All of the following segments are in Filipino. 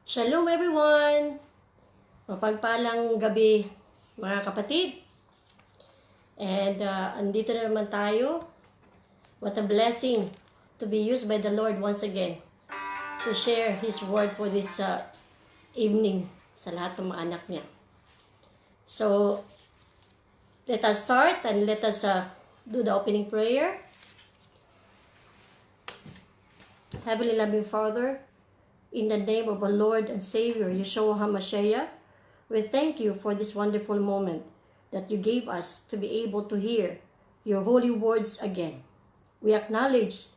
Shalom everyone! Mapagpalang gabi mga kapatid. And andito na naman tayo. What a blessing to be used by the Lord once again to share His word for this evening sa lahat ng mga anak niya. So, let us start and let us do the opening prayer. Heavenly loving Father, in the name of our Lord and Savior, Yeshua HaMashiach, we thank you for this wonderful moment that you gave us to be able to hear your holy words again. We acknowledge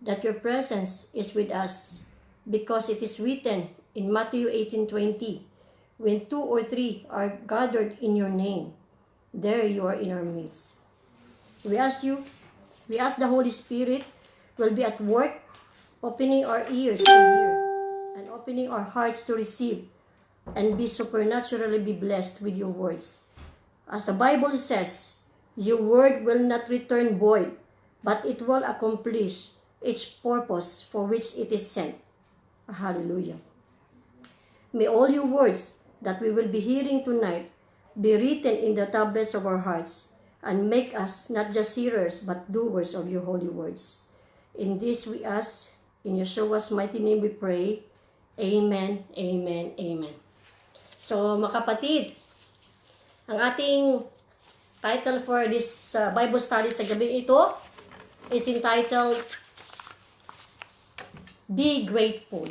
that your presence is with us because it is written in Matthew 18:20, when 2 or 3 are gathered in your name, there you are in our midst. We ask the Holy Spirit will be at work, opening our ears to hear and opening our hearts to receive and be supernaturally be blessed with your words. As the Bible says, your word will not return void, but it will accomplish its purpose for which it is sent. Hallelujah. May all your words that we will be hearing tonight be written in the tablets of our hearts and make us not just hearers but doers of your holy words. In this we ask, in Yeshua's mighty name we pray. Amen, amen, amen. So, mga kapatid, ang ating title for this Bible study sa gabi ito is entitled, Be Grateful.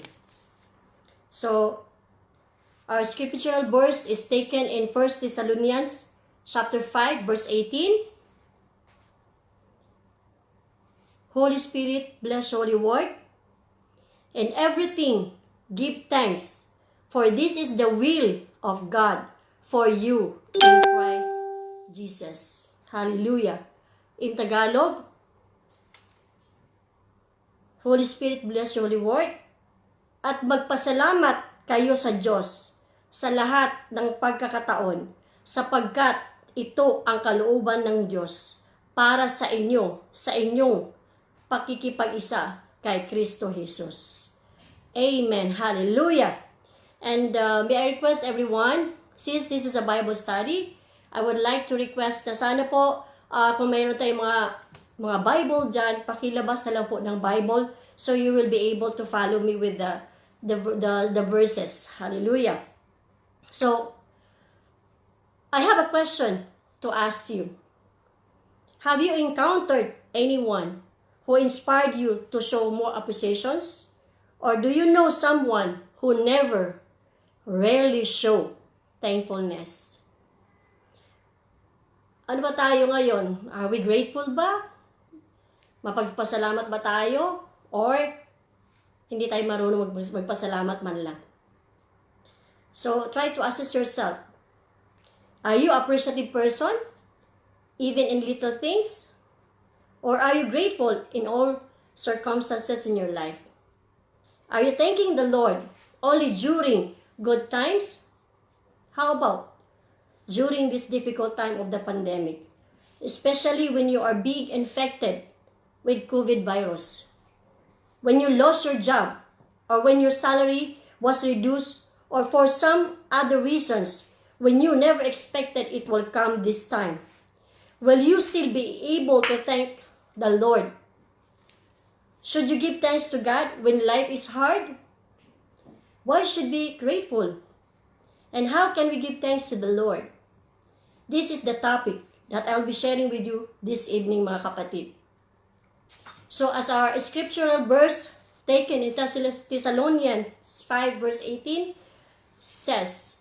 So, our scriptural verse is taken in 1 Thessalonians chapter 5, verse 18. Holy Spirit, bless your holy word. In everything, give thanks, for this is the will of God for you in Christ Jesus. Hallelujah. In Tagalog, Holy Spirit, bless your holy word. At magpasalamat kayo sa Diyos sa lahat ng pagkakataon, sapagkat ito ang kalooban ng Diyos para sa inyo, sa inyong pakikipag-isa kay Kristo Jesus. Amen. Hallelujah. And may I request everyone, since this is a Bible study, I would like to request na sana po, kung mayroon tayong mga Bible dyan, pakilabas na lang po ng Bible so you will be able to follow me with the verses. Hallelujah. So, I have a question to ask you. Have you encountered anyone who inspired you to show more appreciations? Or do you know someone who rarely show thankfulness? Ano ba tayo ngayon? Are we grateful ba? Mapagpasalamat ba tayo? Or hindi tayo marunong magpasalamat man lang? So, try to assess yourself. Are you an appreciative person? Even in little things? Or are you grateful in all circumstances in your life? Are you thanking the Lord only during good times? How about during this difficult time of the pandemic? Especially when you are being infected with COVID virus. When you lost your job, or when your salary was reduced, or for some other reasons, when you never expected it will come this time. Will you still be able to thank the Lord? Should you give thanks to God when life is hard? Why should we be grateful? And how can we give thanks to the Lord? This is the topic that I'll be sharing with you this evening, mga kapatid. So as our scriptural verse taken in Thessalonians 5 verse 18 says,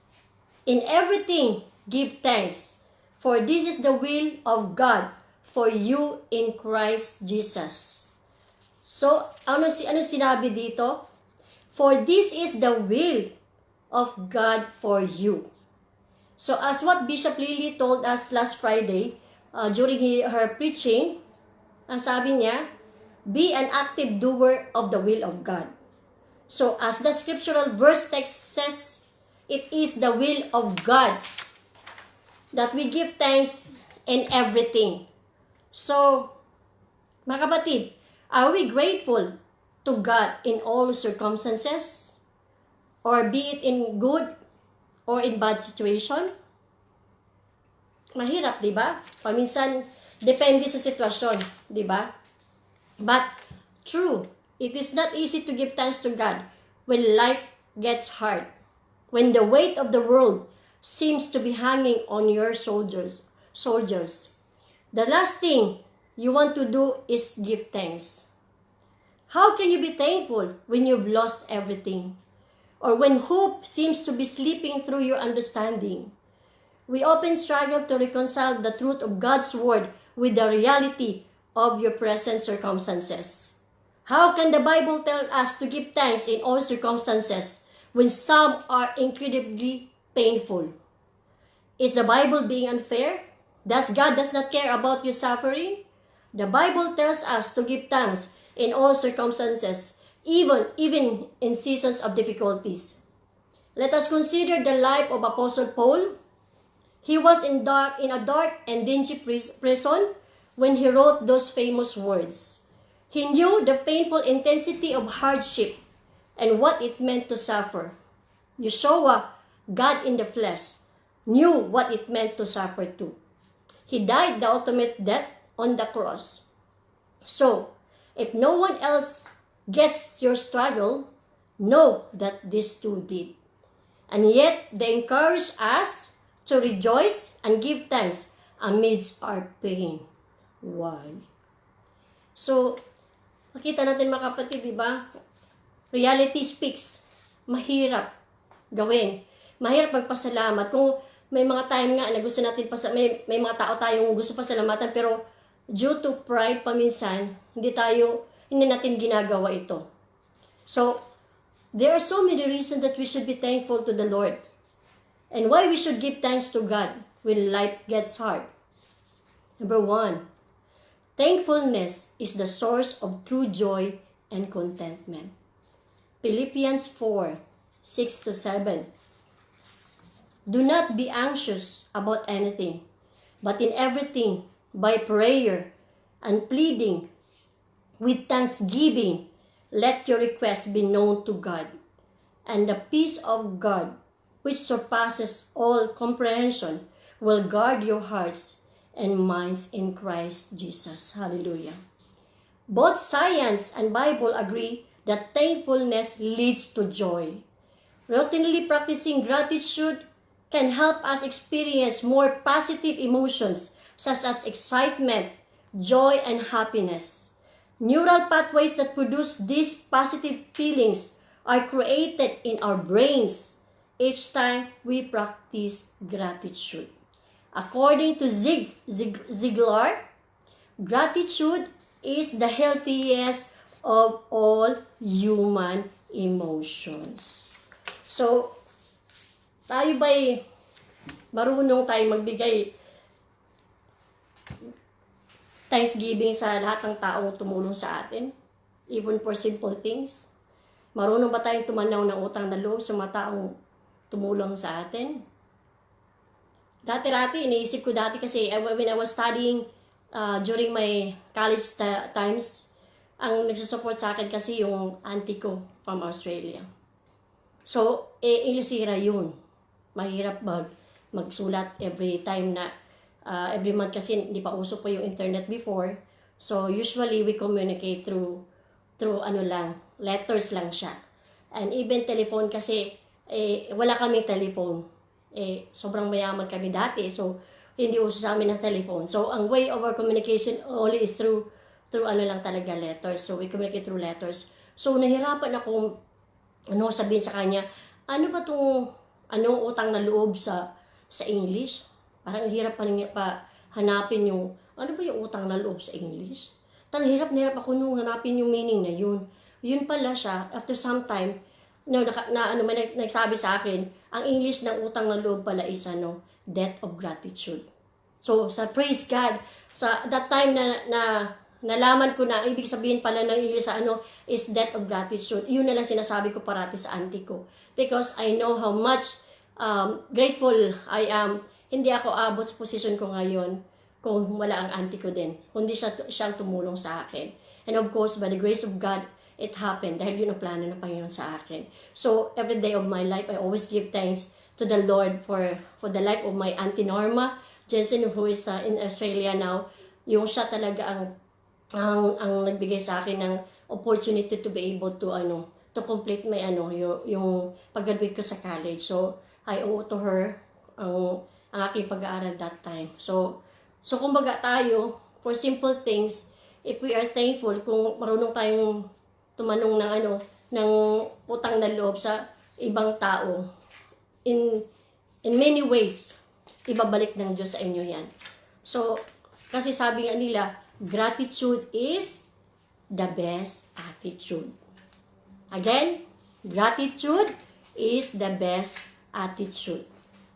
in everything give thanks, for this is the will of God for you in Christ Jesus. So, ano sinabi dito? For this is the will of God for you. So, as what Bishop Lily told us last Friday, during her preaching, ang sabi niya, be an active doer of the will of God. So, as the scriptural verse text says, it is the will of God that we give thanks in everything. So, mga kapatid, are we grateful to God in all circumstances, or be it in good or in bad situation? Mahirap, di ba? Paminsan, depende sa sitwasyon, di ba? But, true, it is not easy to give thanks to God when life gets hard, when the weight of the world seems to be hanging on your shoulders. The last thing you want to do is give thanks. How can you be thankful when you've lost everything? Or when hope seems to be slipping through your understanding? We often struggle to reconcile the truth of God's Word with the reality of your present circumstances. How can the Bible tell us to give thanks in all circumstances when some are incredibly painful? Is the Bible being unfair? Does God does not care about your suffering? The Bible tells us to give thanks in all circumstances, even in seasons of difficulties. Let us consider the life of Apostle Paul. He was in a dark and dingy prison when he wrote those famous words. He knew the painful intensity of hardship and what it meant to suffer. Yeshua, God in the flesh, knew what it meant to suffer too. He died the ultimate death on the cross. So, if no one else gets your struggle, know that this too did. And yet, they encourage us to rejoice and give thanks amidst our pain. Why? So, makita natin mga kapatid, di ba? Reality speaks. Mahirap gawin. Mahirap magpasalamat. Kung may mga time nga na gusto natin, may mga tao tayong gusto pasalamatan, pero due to pride paminsan, hindi natin ginagawa ito. So, there are so many reasons that we should be thankful to the Lord. And why we should give thanks to God when life gets hard. Number 1, thankfulness is the source of true joy and contentment. Philippians 4:6-7. Do not be anxious about anything, but in everything, by prayer and pleading, with thanksgiving, let your requests be known to God. And the peace of God, which surpasses all comprehension, will guard your hearts and minds in Christ Jesus. Hallelujah. Both science and Bible agree that thankfulness leads to joy. Routinely practicing gratitude can help us experience more positive emotions such as excitement, joy, and happiness. Neural pathways that produce these positive feelings are created in our brains each time we practice gratitude. According to Ziglar, gratitude is the healthiest of all human emotions. So, tayo ba'y marunong tayo magbigay thanksgiving sa lahat ng taong tumulong sa atin? Even for simple things? Marunong ba tayong tumanaw ng utang na loob sa mga taong tumulong sa atin? Dati-rati, iniisip ko dati kasi when I was studying during my college times, ang nagsusupport sa akin kasi yung auntie ko from Australia. So, ilisira yun. Mahirap magsulat every time na every month kasi hindi pa uso pa yung internet before. So, usually we communicate through letters lang siya. And even telephone kasi, wala kaming telephone. Sobrang mayaman kami dati. So, hindi uso sa amin ng telephone. So, ang way of our communication only is through lang talaga letters. So, we communicate through letters. So, nahirapan akong sabihin sa kanya, ano ba itong utang na loob sa English? Parang hirap pa hanapin yung, ano ba yung utang na loob sa English? Parang hirap ako nung hanapin yung meaning na yun. Yun pala siya, after some time, may nagsabi sa akin, ang English ng utang na loob pala is debt of gratitude. So, sa praise God, sa that time na nalaman ko na ibig sabihin pala ng English is debt of gratitude. Yun na lang sinasabi ko parati sa auntie ko. Because I know how much grateful I am. Hindi ako abot sa position ko ngayon kung wala ang auntie ko din. Kundi siyang tumulong sa akin. And of course, by the grace of God, it happened dahil yun ang plano ng Panginoon sa akin. So, every day of my life, I always give thanks to the Lord for the life of my Auntie Norma Jensen, who is in Australia now. Yung siya talaga ang nagbigay sa akin ng opportunity to be able to to complete my yung pag-graduate ko sa college. So I owe to her ang aking pag-aaral that time. So kumbaga tayo, for simple things, if we are thankful, kung marunong tayong tumanong ng utang na loob sa ibang tao, in many ways, ibabalik ng Diyos sa inyo yan. So, kasi sabi nga nila, gratitude is the best attitude. Again, gratitude is the best attitude.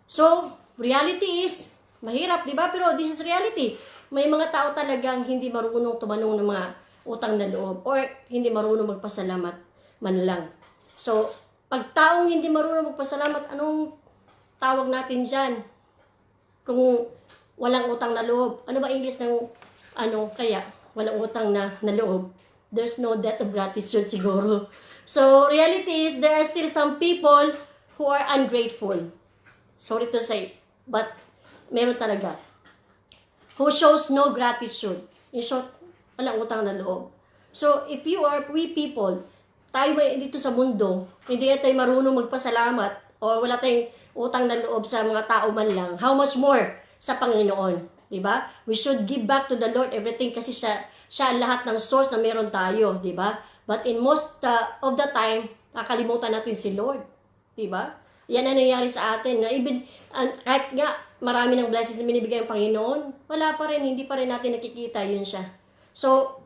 So, reality is, mahirap, di ba? Pero this is reality. May mga tao talagang hindi marunong tumanong ng mga utang na loob or hindi marunong magpasalamat man lang. So, pag taong hindi marunong magpasalamat, anong tawag natin dyan? Kung walang utang na loob. Ano ba English ng kaya? Walang utang na loob. There's no debt of gratitude siguro. So, reality is, there are still some people who are ungrateful. Sorry to say, but meron talaga. Who shows no gratitude. In short, walang utang na loob. So, if we people, tayo ba dito sa mundo, hindi tayo marunong magpasalamat o wala tayong utang na loob sa mga tao man lang, how much more sa Panginoon, di ba? We should give back to the Lord everything kasi siya ang lahat ng source na meron tayo, di ba? But in most of the time, nakalimutan natin si Lord, di ba? Yan ang nangyayari sa atin. Na even, kahit nga marami ng blessings na binibigay ng Panginoon, wala pa rin, hindi pa rin natin nakikita yun siya. So,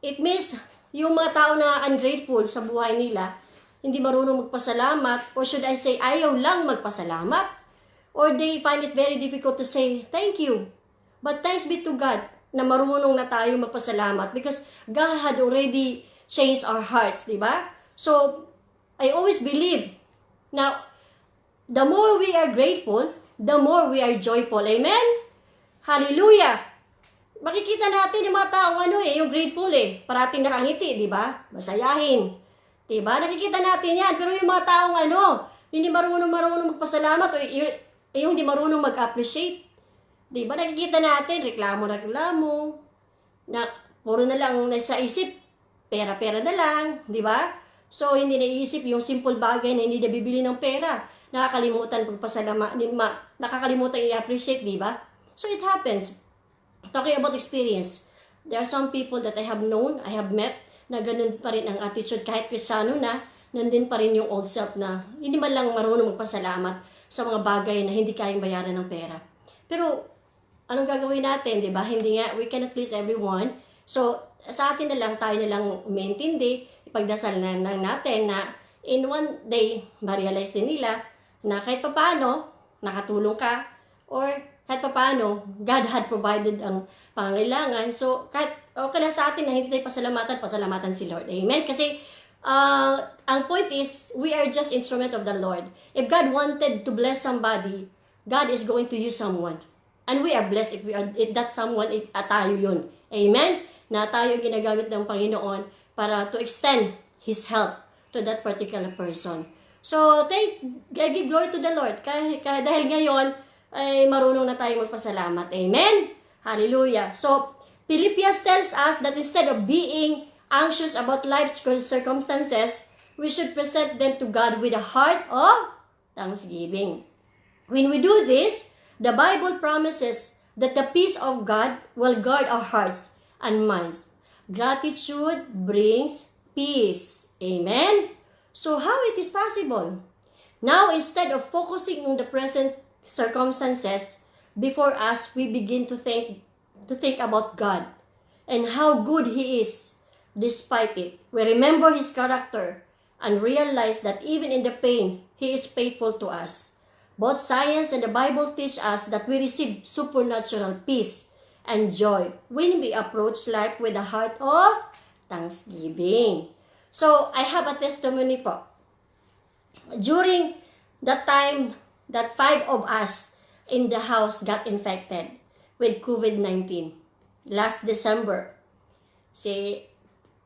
it means, yung mga tao na ungrateful sa buhay nila, hindi marunong magpasalamat, or should I say, ayaw lang magpasalamat, or they find it very difficult to say, thank you. But thanks be to God na marunong na tayo magpasalamat because God had already changed our hearts, di ba? So, I always believe na the more we are grateful, the more we are joyful. Amen? Hallelujah! Makikita natin yung mga taong yung grateful parating nakangiti, di ba? Masayahin. Di ba? Nakikita natin yan. Pero yung mga taong hindi marunong magpasalamat o yung hindi marunong mag-appreciate. Di ba? Nakikita natin, reklamo, na puro na lang nasa isip, pera-pera na lang, di ba? So, hindi naisip yung simple bagay na hindi nabibili ng pera. Nakakalimutan nakakalimutan i-appreciate, di ba? So, it happens. Talking about experience, there are some people that I have known, I have met, na ganun pa rin ang attitude kahit Kristiyano na, nandun pa rin yung old self na hindi man lang marunong magpasalamat sa mga bagay na hindi kayang bayaran ng pera. Pero, anong gagawin natin, di ba? Hindi nga, we cannot please everyone. So, sa atin na lang, tayo na lang maintindi, ipagdasal na lang natin na in one day, ma-realize din nila na kahit papaano, nakatulong ka, or kahit papaano, God had provided ang pangangailangan. So, kahit okay lang sa atin na hindi tayo pasalamatan si Lord. Amen? Kasi, ang point is, we are just instrument of the Lord. If God wanted to bless somebody, God is going to use someone. And we are blessed if that someone, tayo yun. Amen? Na tayo yung ginagamit ng Panginoon para to extend His help to that particular person. So, give glory to the Lord. Dahil ngayon, ay marunong na tayo magpasalamat. Amen? Hallelujah. So, Philippians tells us that instead of being anxious about life's circumstances, we should present them to God with a heart of thanksgiving. When we do this, the Bible promises that the peace of God will guard our hearts and minds. Gratitude brings peace. Amen? So how it is possible? Now, instead of focusing on the present circumstances before us, we begin to think about God and how good He is despite it. We remember His character and realize that even in the pain, He is faithful to us. Both science and the Bible teach us that we receive supernatural peace and joy when we approach life with a heart of thanksgiving. So, I have a testimony po. During the time that 5 of us in the house got infected with COVID-19, last December, si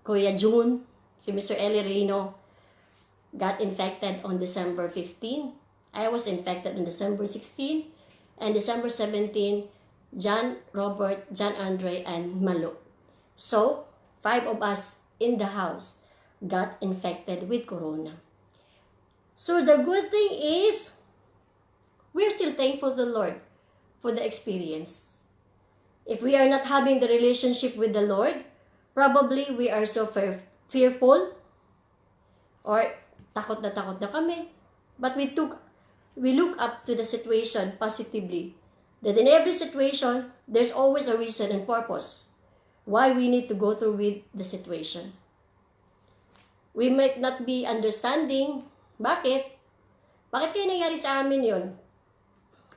Kuya June, Si Mr. Eli Reyno got infected on December 15. I was infected on December 16. And December 17, John Robert, John Andre, and Malo. So, 5 of us in the house got infected with corona. So, the good thing is, we're still thankful to the Lord for the experience. If we are not having the relationship with the Lord, probably we are so fearful or takot na kami. But we look up to the situation positively. That in every situation, there's always a reason and purpose why we need to go through with the situation. We might not be understanding, bakit? Bakit kaya nangyari sa amin yon?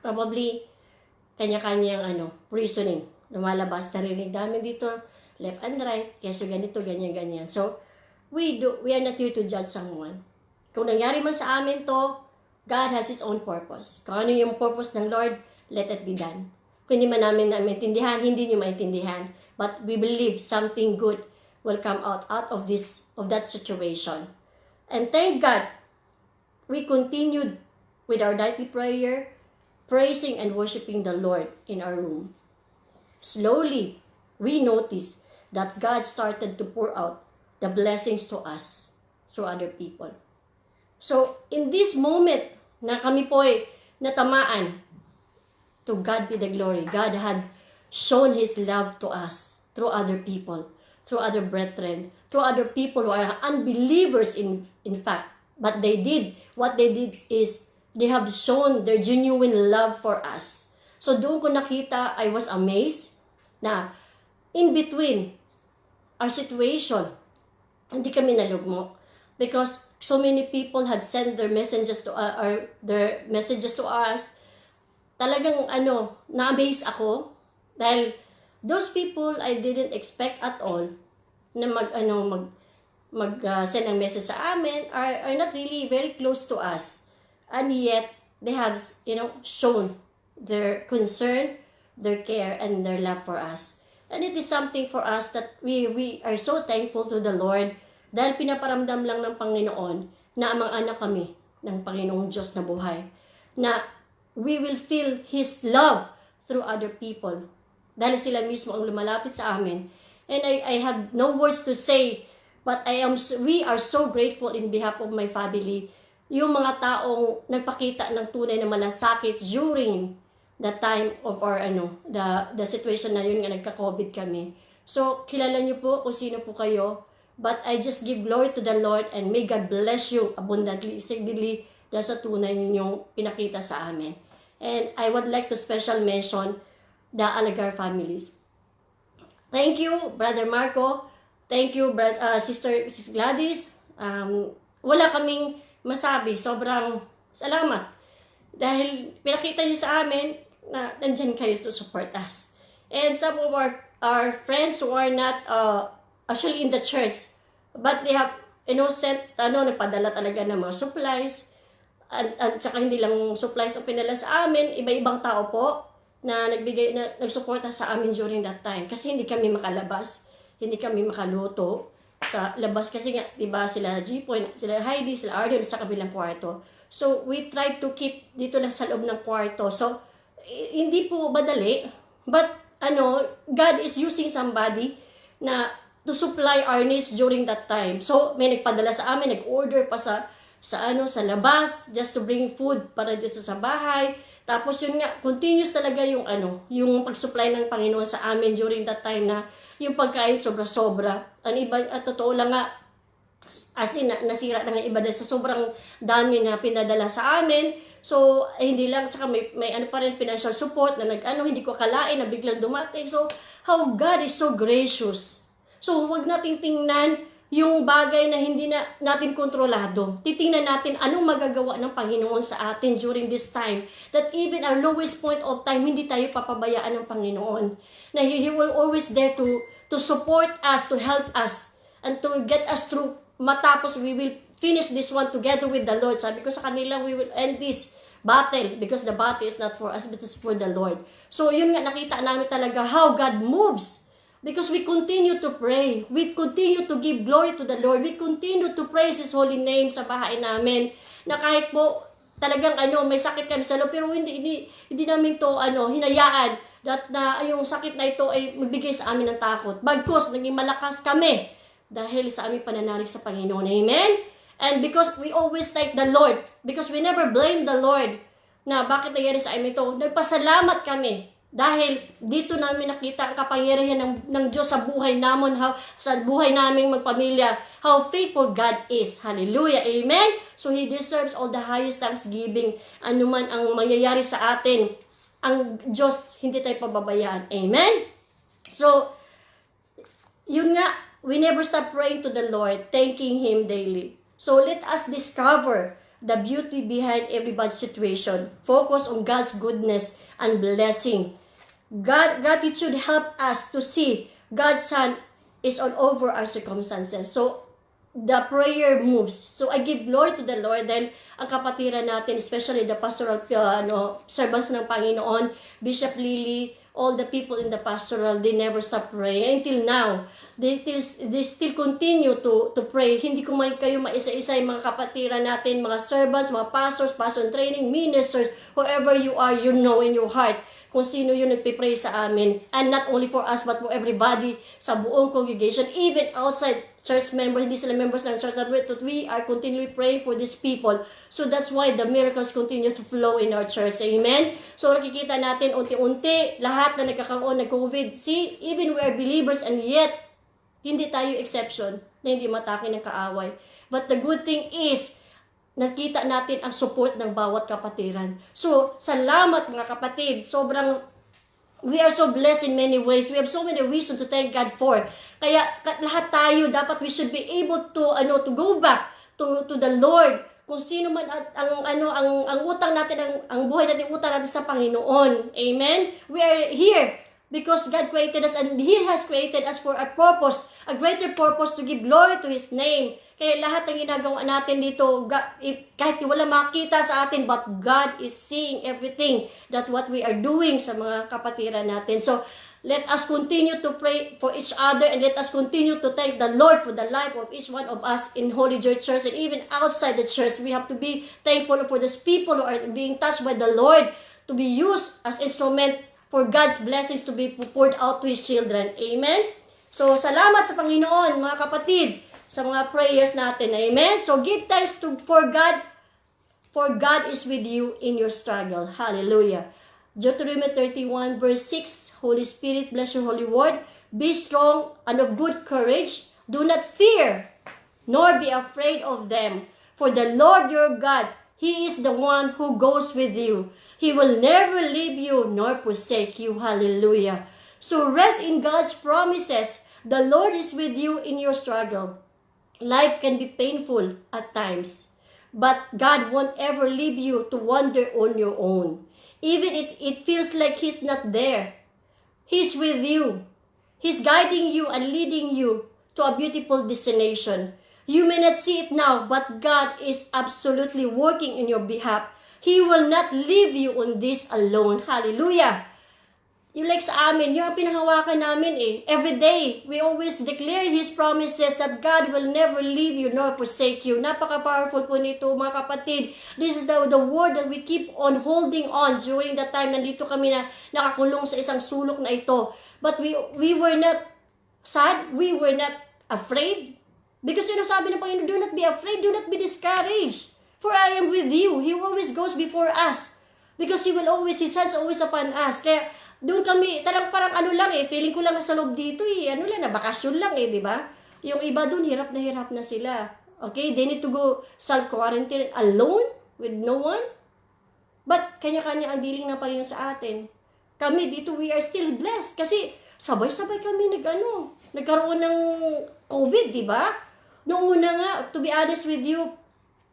Probably, kanya-kanyang reasoning. Lumalabas, narinig namin dito, left and right, keso ganito, ganyan-ganyan. So, we are not here to judge someone. Kung nangyari man sa amin to, God has His own purpose. Kung ano yung purpose ng Lord, let it be done. Kung hindi man namin maintindihan, hindi nyo maintindihan. But we believe something good will come out of that situation. And thank God, we continued with our nightly prayer, praising and worshiping the Lord in our room. Slowly, we noticed that God started to pour out the blessings to us through other people. So, in this moment na kami po ay natamaan, to God be the glory. God had shown His love to us through other people, through other brethren, through other people who are unbelievers in fact. But what they did is, they have shown their genuine love for us. So doon ko nakita, I was amazed na in between our situation, hindi kami nalugmok. Because so many people had sent their messages to us. Talagang na-amaze ako. Dahil those people I didn't expect at all na send ang message sa amin are not really very close to us. And yet, they have, shown their concern, their care, and their love for us. And it is something for us that we are so thankful to the Lord dahil pinaparamdam lang ng Panginoon na amang anak kami ng Panginoong Diyos na buhay. Na we will feel His love through other people. Dahil sila mismo ang lumalapit sa amin. And I have no words to say, but we are so grateful in behalf of my family. Yung mga taong nagpakita ng tunay na malasakit during the time of our the situation na yun nga nagka-COVID kami. So kilala niyo po kung sino po kayo, but I just give glory to the Lord and may God bless you abundantly, exceedingly dahil sa tunay ninyong pinakita sa amin. And I would like to special mention the Alagar families. Thank you, Brother Marco. Thank you, Sister Gladys. Wala kaming masabi. Sobrang salamat. Dahil pinakita niyo sa amin na nandyan kayo to support us. And some of our friends who are not actually in the church, but they have, sent, nagpadala talaga ng mga supplies. At saka hindi lang supplies ang pinala sa amin, iba-ibang tao po na nagsuporta sa amin during that time. Kasi hindi kami makalabas, hindi kami makaluto sa labas kasi nga, diba, sila G-Point, sila Heidi, sila Arden sa kabilang kwarto. So, we tried to keep dito lang sa loob ng kwarto. So, hindi po madali, but, God is using somebody na to supply our needs during that time. So, may nagpadala sa amin, nag-order pa sa labas, just to bring food para dito sa bahay. Tapos yun nga, continuous talaga yung yung pag-supply ng Panginoon sa amin during that time na yung pagkain sobra-sobra. Ang iba, at totoo lang nga, as in, nasira na nga iba dahil sa sobrang dami na pinadala sa amin. So, hindi lang, tsaka may pa rin financial support na hindi ko akalain na biglang dumating. So, how God is so gracious. So, huwag nating tingnan yung bagay na hindi na natin kontrolado. Titingnan natin anong magagawa ng Panginoon sa atin during this time. That even our lowest point of time, hindi tayo papabayaan ng Panginoon. Na He will always there to support us, to help us, and to get us through. Matapos, we will finish this one together with the Lord. Sabi ko sa kanila, we will end this battle because the battle is not for us, but it's for the Lord. So, yun nga, nakita namin talaga how God moves Because we continue to pray. We continue to give glory to the Lord. We continue to praise His holy name sa bahay namin. Na kahit po talagang may sakit kami sa loob, pero hindi namin to hinayaan that na yung sakit na ito ay magbigay sa amin ng takot. Bagkus, naging malakas kami dahil sa aming pananalig sa Panginoon. Amen? And because we always thank the Lord, because we never blame the Lord na bakit nangyari sa amin ito, nagpasalamat kami. Dahil dito namin nakita ang kapangyarihan ng Diyos sa buhay namin, sa buhay naming magpamilya, how faithful God is. Hallelujah. Amen? So He deserves all the highest thanksgiving. Ano man ang mangyayari sa atin, ang Diyos hindi tayo pababayaan. Amen? So, yun nga, we never stop praying to the Lord, thanking Him daily. So let us discover the beauty behind everybody's situation. Focus on God's goodness and blessing. Gratitude help us to see God's hand is all over our circumstances. So, the prayer moves. So, I give glory to the Lord dahil ang kapatiran natin, especially the pastoral servants ng Panginoon, Bishop Lily, all the people in the pastoral, they never stop praying. Until now, they still continue to pray. Hindi ko man kayo maisa-isa yung mga kapatiran natin, mga servants, mga pastors, pastor training, ministers, whoever you are, you know in your heart kung sino yung nagpipray sa amin. And not only for us, but for everybody sa buong congregation, even outside church members, hindi sila members ng church, but we are continually praying for these people. So that's why the miracles continue to flow in our church. Amen? So nakikita natin unti-unti, lahat na nagkakaroon ng COVID. See, even we are believers and yet, hindi tayo exception na hindi matake ng kaaway. But the good thing is, nakita natin ang support ng bawat kapatiran. So, salamat mga kapatid. We are so blessed in many ways. We have so many reasons to thank God for. Kaya lahat tayo, dapat we should be able to go back to the Lord. Kung sino man ang utang natin, ang buhay natin, utang natin sa Panginoon. Amen? We are here because God created us and He has created us for a purpose, a greater purpose to give glory to His name. Kaya lahat ng ginagawa natin dito, kahit wala makita sa atin, but God is seeing everything that what we are doing sa mga kapatiran natin. So, let us continue to pray for each other and let us continue to thank the Lord for the life of each one of us in Holy Joy Church and even outside the church. We have to be thankful for these people who are being touched by the Lord to be used as instrument for God's blessings to be poured out to His children. Amen? So, salamat sa Panginoon, mga kapatid, sa mga prayers natin. Amen? So, give thanks for God, for God is with you in your struggle. Hallelujah. Deuteronomy 31 verse 6, Holy Spirit, bless your holy word. Be strong and of good courage. Do not fear, nor be afraid of them. For the Lord your God, He is the one who goes with you. He will never leave you nor forsake you. Hallelujah. So rest in God's promises. The Lord is with you in your struggle. Life can be painful at times, but God won't ever leave you to wander on your own. Even if it feels like He's not there, He's with you. He's guiding you and leading you to a beautiful destination. You may not see it now, but God is absolutely working in your behalf. He will not leave you on this alone. Hallelujah! Yung like sa amin, yung pinanghawakan namin every day, we always declare His promises that God will never leave you nor forsake you. Napaka-powerful po nito mga kapatid. This is the word that we keep on holding on during the time nandito kami na nakakulong sa isang sulok na ito. But we were not sad, we were not afraid. Because sabi ng Panginoon, do not be afraid, do not be discouraged. For I am with you. He always goes before us. Because His hands always upon us. Kaya, doon kami, parang feeling ko lang sa loob dito na bakasyon lang di ba? Yung iba doon, hirap na sila. Okay, they need to go self-quarantine alone, with no one. But, kanya-kanya ang dealing ng Panginoon sa atin. Kami dito, we are still blessed. Kasi, sabay-sabay kami nagkaroon ng COVID, di ba? Noong una nga, to be honest with you,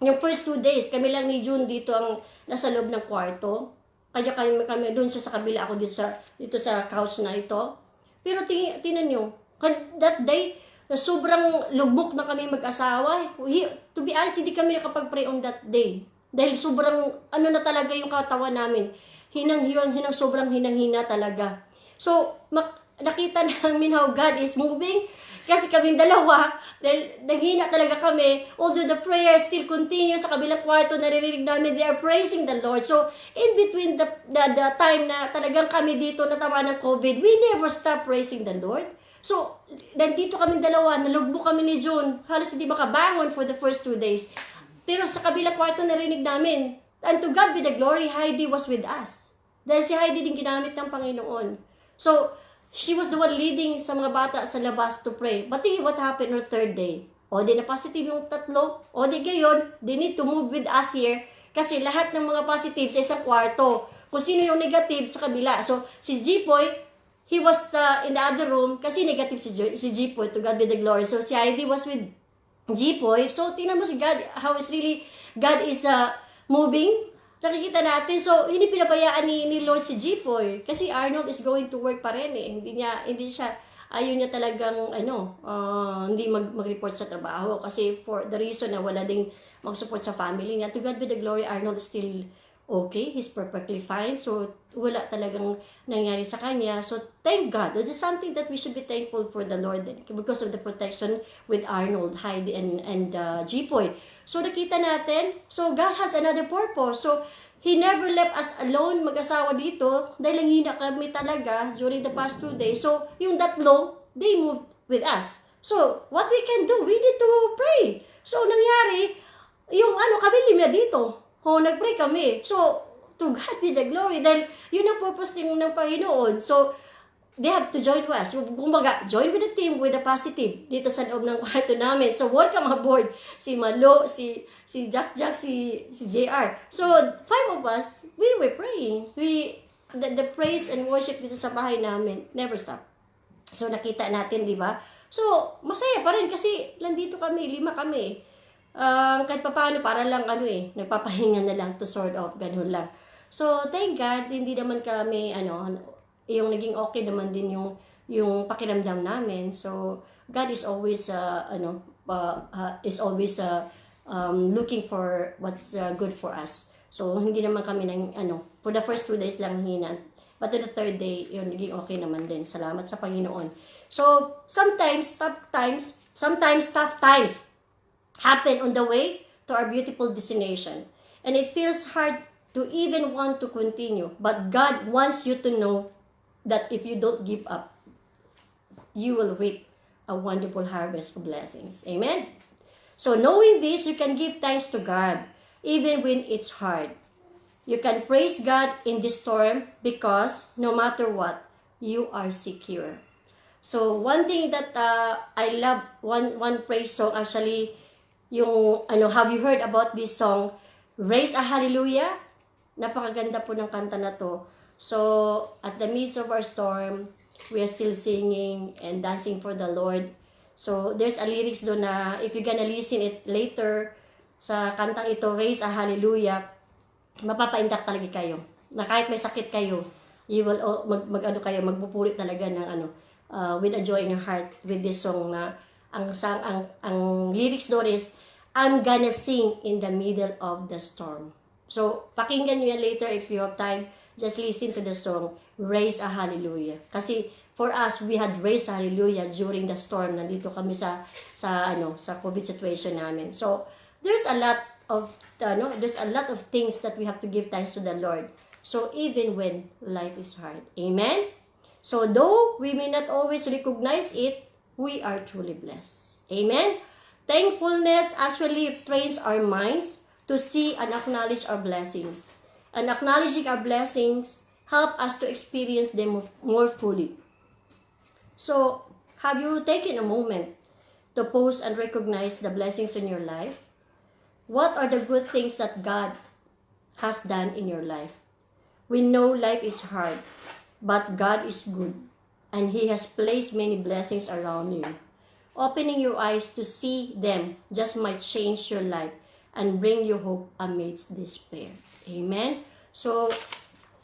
yung first 2 days, kami lang ni June dito ang nasa loob ng kwarto. Kaya kami doon siya sa kabila, ako dito sa couch na ito. Pero tingnan nyo, that day, sobrang lugmok na kami mag-asawa. To be honest, hindi kami nakapag-pray on that day. Dahil sobrang, na talaga yung katawan namin. Sobrang hinang-hina talaga. So, nakita namin how God is moving. Kasi kaming dalawa, dahil naghina talaga kami, although the prayer still continues sa kabilang kwarto, naririnig namin, they are praising the Lord. So, in between the time na talagang kami dito natawa ng COVID, we never stop praising the Lord. So, nandito kaming dalawa, nalugbo kami ni June, halos hindi makabangon for the first 2 days. Pero sa kabilang kwarto narinig namin, and to God be the glory, Heidi was with us. Dahil si Heidi din ginamit ng Panginoon. So, she was the one leading sa mga bata sa labas to pray. But what happened on the third day? O di na positive yung tatlo. O di gayon, they need to move with us here. Kasi lahat ng mga positive sa isang kwarto. Kung sino yung negative sa kabila. So, si Jipoy, he was in the other room. Kasi negative si Jipoy, to God be the glory. So, si Heidi was with Jipoy. So, tingnan mo si God, how is really, God is moving. Nakikita natin. So, hindi pinabayaan ni Lord si Jipoy. Kasi Arnold is going to work pa rin eh. Hindi siya, ayaw niya talagang, hindi mag-report sa trabaho. Kasi for the reason na wala ding mag-support sa family niya. To God be the glory, Arnold is still okay. He's perfectly fine. So, wala talagang nangyari sa kanya. So, thank God. That is something that we should be thankful for the Lord because of the protection with Arnold, Heidi, and Jipoy. So, nakita natin, so God has another purpose. So, He never left us alone, mag-asawa dito, dahil lang hina kami talaga during the past 2 days. So, yung tatlo, they moved with us. So, what we can do, we need to pray. So, nangyari, yung kami limya dito. Nag-pray kami. So, to God be the glory, dahil yun ang purpose ng Panginoon. So, they have to join us. Kumbaga, join with the team with the positive dito sa loob ng kwarto namin. So, welcome aboard. Si Malo, si Jack, si JR. So, 5 of us, we were praying. The praise and worship dito sa bahay namin never stop. So, nakita natin, di ba? So, masaya pa rin kasi nandito kami, 5 kami. Kahit paano, para lang nagpapahinga na lang to sort of, ganun lang. So, thank God, hindi naman kami, yung naging okay naman din yung pakiramdam namin. So, God is always, looking for what's good for us. So, hindi naman kami for the first 2 days lang hina. But on the third day, yun, naging okay naman din. Salamat sa Panginoon. So, sometimes tough times happen on the way to our beautiful destination. And it feels hard to even want to continue. But God wants you to know that if you don't give up, you will reap a wonderful harvest of blessings. Amen? So knowing this, you can give thanks to God, even when it's hard. You can praise God in this storm because no matter what, you are secure. So one thing that I love, one praise song actually, yung, have you heard about this song, Raise a Hallelujah? Napakaganda po ng kanta na to. So, at the midst of our storm, we are still singing and dancing for the Lord. So, there's a lyrics doon na, if you're gonna listen it later, sa kantang ito, Raise a Hallelujah, mapapaindak talaga kayo. Na kahit may sakit kayo, you will, magpupuri talaga ng with a joy in your heart with this song na, ang lyrics doon is, I'm gonna sing in the middle of the storm. So, pakinggan nyo yan later if you have time. Just listen to the song, Raise a Hallelujah. Kasi for us, we had raised a hallelujah during the storm. Nandito kami sa COVID situation namin. So, there's a lot of things that we have to give thanks to the Lord. So, even when life is hard. Amen? So, though we may not always recognize it, we are truly blessed. Amen? Thankfulness actually trains our minds to see and acknowledge our blessings. And acknowledging our blessings help us to experience them more fully. So, have you taken a moment to pause and recognize the blessings in your life? What are the good things that God has done in your life? We know life is hard, but God is good, and He has placed many blessings around you. Opening your eyes to see them just might change your life and bring you hope amidst despair. Amen? So,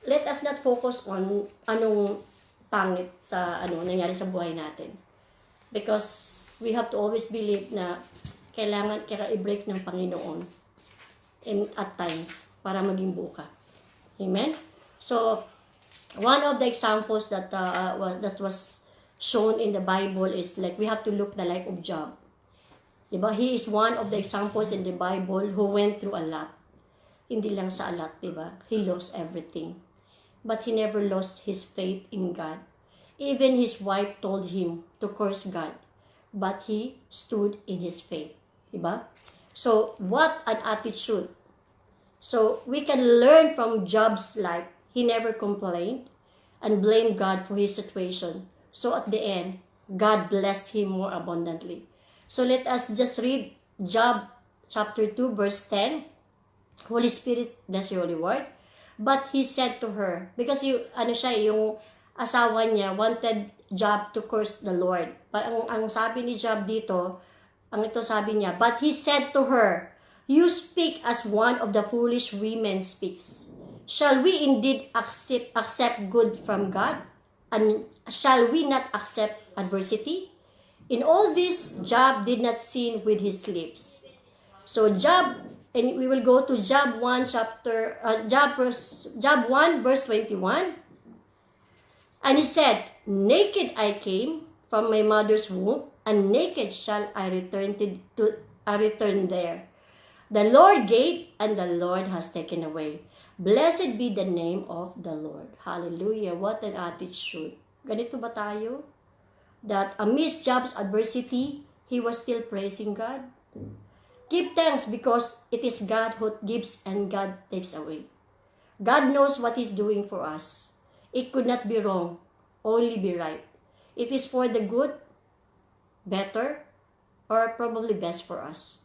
let us not focus on anong pangit sa nangyari sa buhay natin. Because we have to always believe na kailangan i-break ng Panginoon at times para maging buka. Amen? So, one of the examples that was shown in the Bible is like we have to look the life of Job. Diba? He is one of the examples in the Bible who went through a lot. Hindi lang sa a lot, diba? He lost everything. But he never lost his faith in God. Even his wife told him to curse God. But he stood in his faith. Diba? So, what an attitude. So, we can learn from Job's life. He never complained and blamed God for his situation. So, at the end, God blessed him more abundantly. So, let us just read Job chapter 2, verse 10. Holy Spirit, bless your holy word. But he said to her, because yung asawa niya wanted Job to curse the Lord. Ang sabi ni Job dito, ito sabi niya, but he said to her, you speak as one of the foolish women speaks. Shall we indeed accept good from God? And shall we not accept adversity? In all this, Job did not sin with his lips. So Job, and we will go to Job 1 verse 21. And he said, naked I came from my mother's womb, and naked shall I return there. The Lord gave, and the Lord has taken away. Blessed be the name of the Lord. Hallelujah. What an attitude. Ganito ba tayo? That amidst Job's adversity, he was still praising God. Give thanks because it is God who gives and God takes away. God knows what He's doing for us. It could not be wrong, only be right. It is for the good, better, or probably best for us.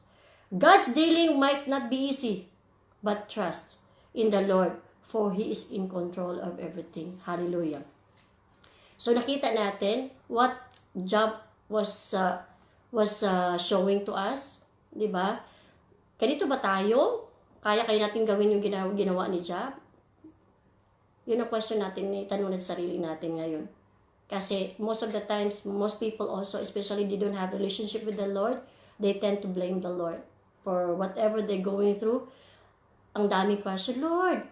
God's dealing might not be easy, but trust in the Lord, for He is in control of everything. Hallelujah. So nakita natin what Job was showing to us, di ba? Ganito ba tayo? Kaya natin gawin yung ginawa ni Job? Yun ang question natin, tanong sa sarili natin ngayon. Kasi most of the times, most people also, especially they don't have relationship with the Lord, they tend to blame the Lord for whatever they're going through. Ang daming question, Lord,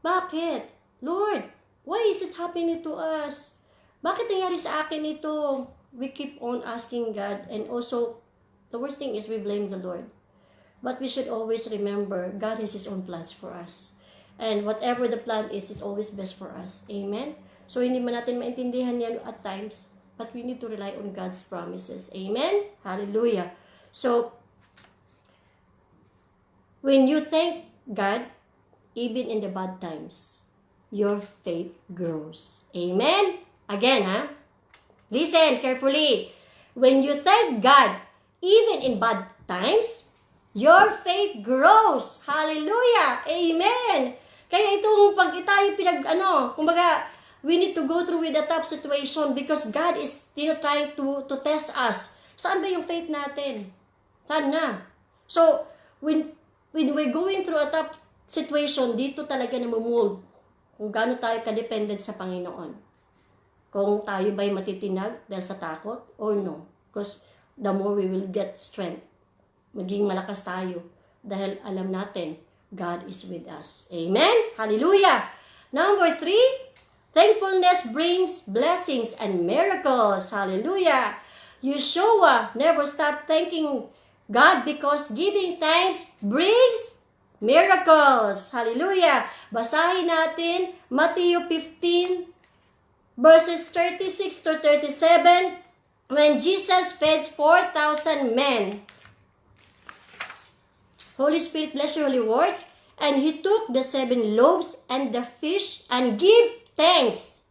bakit? Lord, why is it happening to us? Bakit nangyari sa akin ito? We keep on asking God, and also, the worst thing is we blame the Lord. But we should always remember, God has His own plans for us. And whatever the plan is, it's always best for us. Amen? So, hindi man natin maintindihan yan at times, but we need to rely on God's promises. Amen? Hallelujah. So, when you thank God, even in the bad times, your faith grows. Amen? Again, listen carefully. When you thank God, even in bad times, your faith grows. Hallelujah! Amen! Kaya itong pag tayo kumbaga, we need to go through with a tough situation because God is trying to test us. Saan ba yung faith natin? Saan na? So, when we're going through a tough situation, dito talaga namumold kung gaano tayo ka-dependent sa Panginoon. Kung tayo ba'y matitinag dahil sa takot or no. Because the more we will get strength, maging malakas tayo dahil alam natin, God is with us. Amen? Hallelujah! Number 3, thankfulness brings blessings and miracles. Hallelujah! Yeshua never stopped thanking God because giving thanks brings miracles. Hallelujah! Basahin natin Matthew 15, verses 36 to 37, when Jesus fed 4,000 men. Holy Spirit, bless your holy word. And He took the 7 loaves and the fish and gave thanks,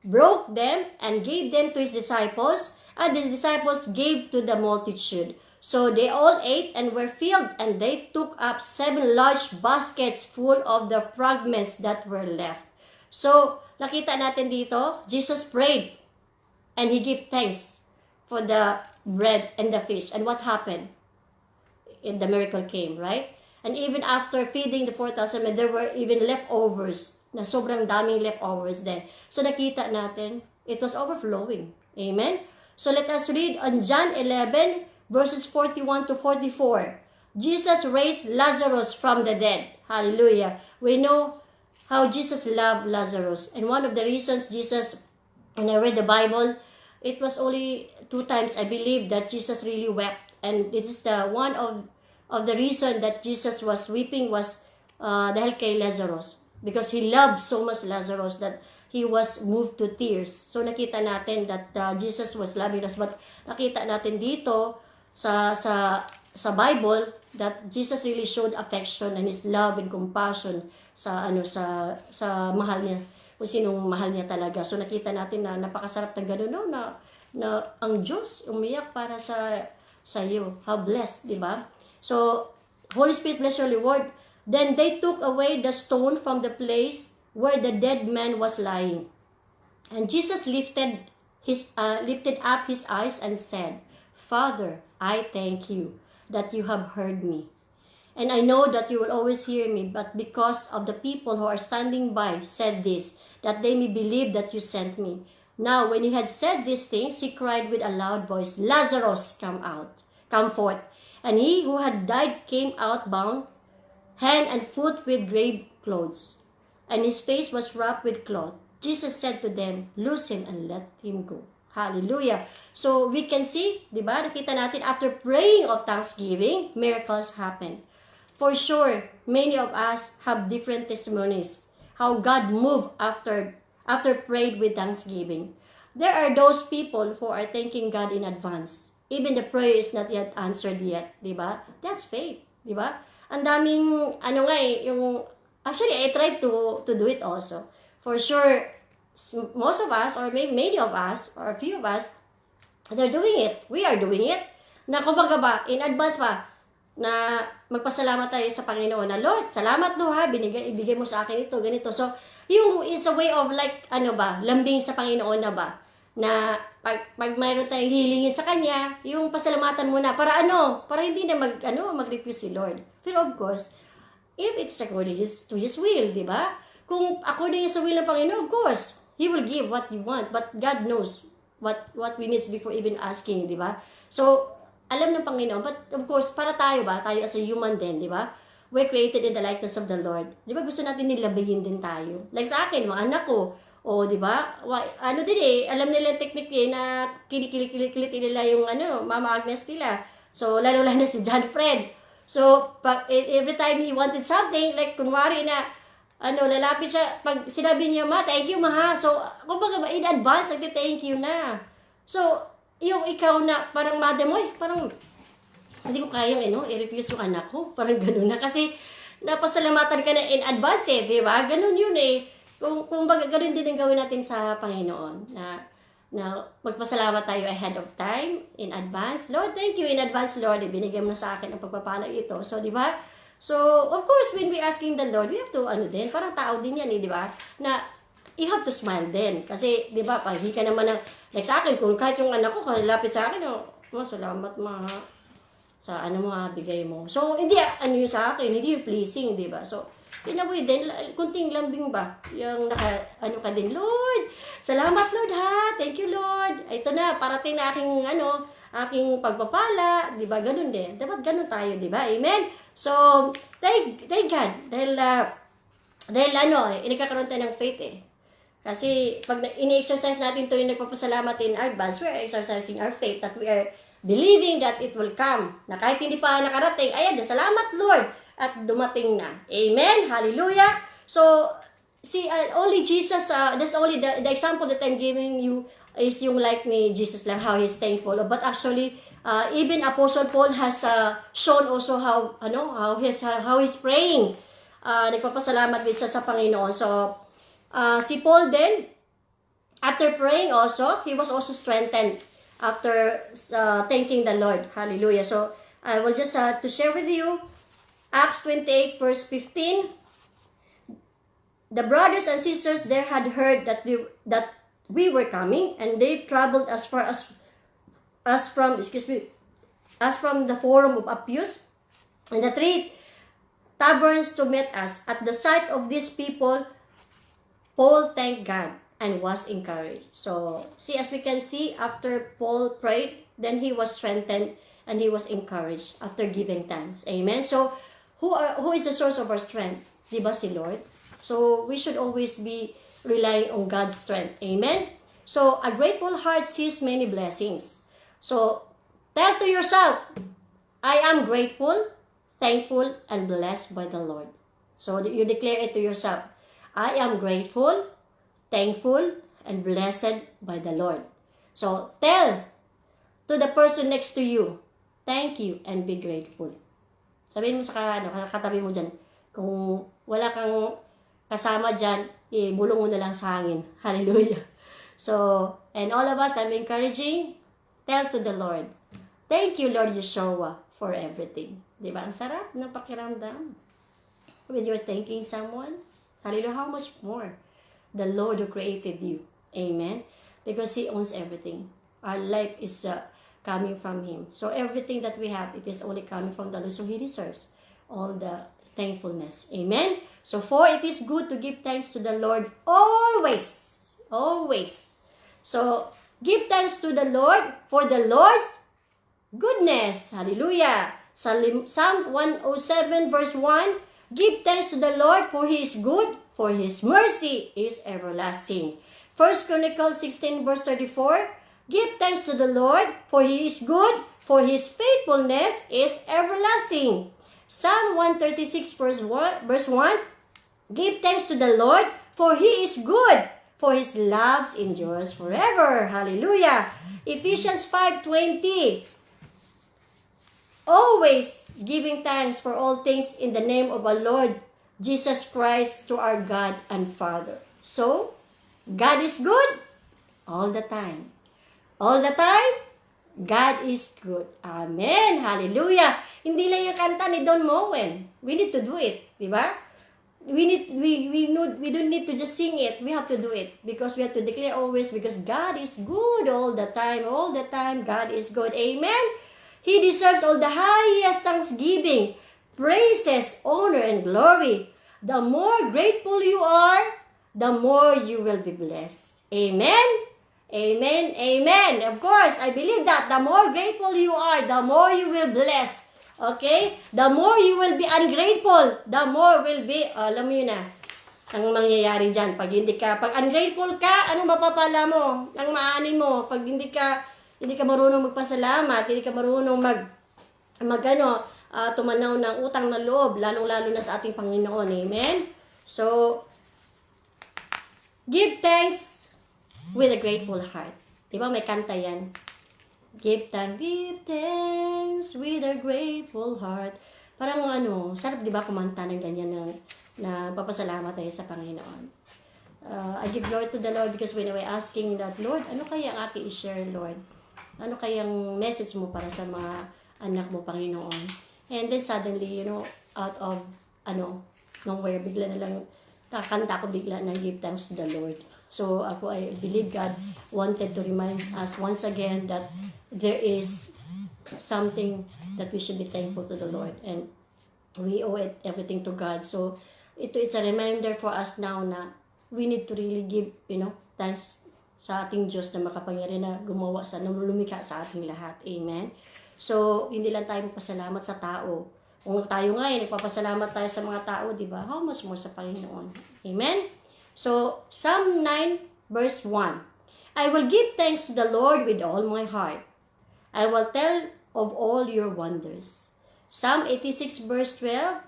broke them and gave them to His disciples, and the disciples gave to the multitude. So they all ate and were filled, and they took up 7 large baskets full of the fragments that were left. So, nakita natin dito, Jesus prayed and He gave thanks for the bread and the fish. And what happened? The miracle came, right? And even after feeding the 4,000 men, there were even leftovers, na sobrang daming leftovers din. So nakita natin, it was overflowing. Amen? So let us read on John 11, verses 41 to 44. Jesus raised Lazarus from the dead. Hallelujah. We know how Jesus loved Lazarus. And one of the reasons Jesus, when I read the Bible, it was only 2 times, I believe, that Jesus really wept. And this is the one of the reason that Jesus was weeping was dahil kay Lazarus. Because he loved so much Lazarus that he was moved to tears. So nakita natin that Jesus was loving us. But nakita natin dito sa Bible that Jesus really showed affection and his love and compassion sa mahal niya, kung sinong mahal niya talaga. So nakita natin na napakasarap ng gano'n, no? na ang Diyos umiyak para sa iyo. How blessed, di ba? So Holy Spirit, bless your Lord. Then they took away the stone from the place where the dead man was lying. And Jesus lifted up his eyes and said, Father, I thank you that you have heard me. And I know that you will always hear me, but because of the people who are standing by said this, that they may believe that you sent me. Now, when he had said these things, he cried with a loud voice, Lazarus, come forth. And he who had died came out bound, hand and foot with grave clothes, and his face was wrapped with cloth. Jesus said to them, loose him and let him go. Hallelujah. So we can see, di ba, nakita natin after praying of thanksgiving, miracles happen. For sure, many of us have different testimonies, how God moved after prayed with thanksgiving. There are those people who are thanking God in advance. Even the prayer is not yet answered yet, di ba? That's faith, di ba? Ang daming, actually, I tried to do it also. For sure, most of us, or maybe many of us, or a few of us, they're doing it. We are doing it. Na kumbaga ba, in advance pa, na magpasalamat tayo sa Panginoon na, Lord, salamat no ha, ibigay mo sa akin ito, ganito. So, it's a way of like, lambing sa Panginoon na ba? Na pag mayroon tayong hilingin sa Kanya, yung pasalamatan mo na, para hindi na mag-refuse si Lord. Pero of course, if it's according to His will, di ba? Kung according sa will ng Panginoon, of course, He will give what you want. But God knows what we need before even asking, di ba? So, alam ng Panginoon. But of course, para tayo as a human din, di ba? We're created in the likeness of the Lord. Di ba gusto natin nilabigin din tayo? Like sa akin, mga anak ko, di ba? Alam nila yung technique na kinikilit nila yung Mama Agnes nila. So, lalo na si John Fred. So, every time he wanted something, like kunwari na, lalapit siya, pag sinabi niya, Ma, thank you, Ma, ha? So, kumbaga ba, in advance, nagti-thank you na. So, yung ikaw na, parang mother mo, parang, hindi ko kayang, i-refuse yung anak ko. Parang gano'n na. Kasi, napasalamatan ka na in advance, di ba? Gano'n yun, Kung baga, gano'n din ang gawin natin sa Panginoon. Na magpasalamat tayo ahead of time, in advance. Lord, thank you in advance, Lord. Ibinigay mo na sa akin ang pagpapala ito. So, di ba? So, of course, when we asking the Lord, we have to, parang tao din yan, di ba? Na, you have to smile din. Kasi, di ba, pag ka naman ng, like sa akin, kung kahit yung anak ko, lapit sa akin, salamat, Ma, sa bigay mo. So, hindi, yung sa akin, hindi yung pleasing, di ba? So, pinaboy din, kunting lambing ba? Yung ka din, Lord, salamat, Lord, ha? Thank you, Lord. Ito na, parating na aking pagpapala, di ba? Ganun din. Dapat ganun tayo, di ba? Amen? So, thank God. Dahil inikakaroon tayo ng faith, Kasi, pag ini-exercise natin ito yung nagpapasalamat in our advance, we're exercising our faith that we are believing that it will come. Na kahit hindi pa nakarating, ayan, salamat, Lord, at dumating na. Amen? Hallelujah! So, see, only Jesus, that's only the example that I'm giving you is yung like ni Jesus lang, how He's thankful. But actually, even Apostle Paul has shown also how he's praying. Nagpapasalamat din sa Panginoon. So, si Paul then, after praying also, he was also strengthened after thanking the Lord. Hallelujah. So, I will just to share with you, Acts 28 verse 15. The brothers and sisters there had heard that we were coming, and they traveled as far as from the forum of Appius and the 3 taverns to meet us. At the sight of these people, Paul thanked God and was encouraged. So, see, as we can see, after Paul prayed, then he was strengthened and he was encouraged after giving thanks. Amen? So, who is the source of our strength? Diba si Lord? So, we should always be relying on God's strength. Amen? So, a grateful heart sees many blessings. So, tell to yourself, I am grateful, thankful, and blessed by the Lord. So, you declare it to yourself. I am grateful, thankful, and blessed by the Lord. So, tell to the person next to you, thank you and be grateful. Sabihin mo sa katabi mo dyan, kung wala kang kasama dyan, bulong mo na lang sa hangin. Hallelujah. So, and all of us, I'm encouraging, tell to the Lord, thank you, Lord Yeshua, for everything. Diba? Ang sarap ng pakiramdam. When you're thanking someone, hallelujah, how much more the Lord who created you. Amen? Because He owns everything. Our life is coming from Him. So everything that we have, it is only coming from the Lord. So He deserves all the thankfulness. Amen? So for it is good to give thanks to the Lord always. Always. So give thanks to the Lord for the Lord's goodness. Hallelujah. Psalm 107 verse 1, give thanks to the Lord for He is good, for His mercy is everlasting. 1 Chronicles 16 verse 34, give thanks to the Lord for He is good, for His faithfulness is everlasting. Psalm 136 verse 1, give thanks to the Lord for He is good, for His love endures forever. Hallelujah. Ephesians 5:20, always giving thanks for all things in the name of our Lord Jesus Christ to our God and Father. So, God is good all the time. All the time, God is good. Amen. Hallelujah. Hindi lang yung kanta ni Don Moen. We need to do it. Diba? We don't need to just sing it. We have to do it. Because we have to declare always, because God is good all the time. All the time, God is good. Amen. He deserves all the highest thanksgiving, praises, honor, and glory. The more grateful you are, the more you will be blessed. Amen? Amen? Amen. Of course, I believe that the more grateful you are, the more you will bless. Okay? The more you will be ungrateful, the more will be, alam mo yun na, ang mangyayari dyan. Pag ungrateful ka, anong mapapala mo? Ang maanin mo, pag hindi ka marunong magpasalamat, hindi ka marunong tumanaw ng utang na loob, lalong-lalo na sa ating Panginoon. Amen? So, give thanks with a grateful heart. Diba may kanta yan? Give thanks with a grateful heart. Parang sarap diba kumanta ng ganyan na papasalamat tayo sa Panginoon. I give glory to the Lord because when we're asking that, Lord, ano kaya ang aking i-share, Lord? Ano kayang message mo para sa mga anak mo, Panginoon? And then suddenly, out of, nowhere, bigla na lang, kakanta ko bigla na give thanks to the Lord. So, I believe God wanted to remind us once again that there is something that we should be thankful to the Lord. And we owe everything to God. So, it's a reminder for us now na we need to really give, thanks sa ating Diyos na makapangyarihan na gumawa na lumikha sa ating lahat. Amen? So, hindi lang tayo magpasalamat sa tao. Kung tayo nga nagpapasalamat tayo sa mga tao, di ba? How much more sa Panginoon? Amen? So, Psalm 9 verse 1. I will give thanks to the Lord with all my heart. I will tell of all your wonders. Psalm 86 verse 12.